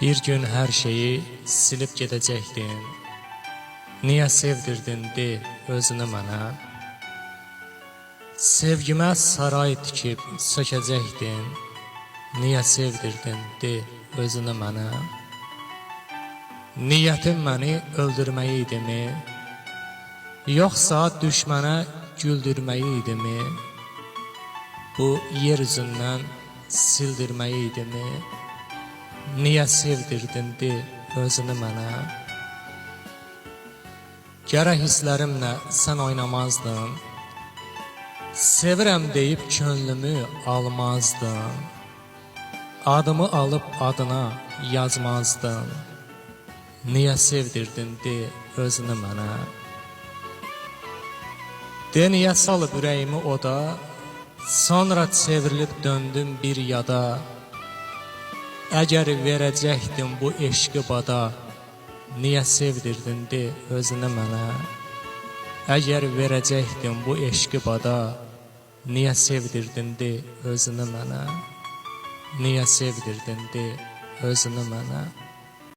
Bir gün hər şeyi silib gedəcəkdin. Niyə sevdirdin de özünü mənə? Sevgimə saray tikib sökəcəkdin. Niyə sevdirdin de özünü mənə? Niyyətin məni öldürməyi idimi? Yoxsa düşmənə güldürməyi idimi? Bu yer üzündən sildirməyi idimi? Niyə sevdirdin de özünü mənə? Gərək hisslərimlə sən oynamazdın. Sevirəm deyib könlümü almazdın. Adımı alıb adına yazmazdın. Niyə sevdirdin de özünü mənə? De niyə salıb ürəyimi oda, sonra çevrilib döndüm bir yada. Əgər verəcəkdim bu eşqi bada, niyə sevdirdin de özünü mənə? Əgər verəcəkdim bu eşqi bada, niyə sevdirdin de özünü mənə? Niyə sevdirdin de özünü mənə?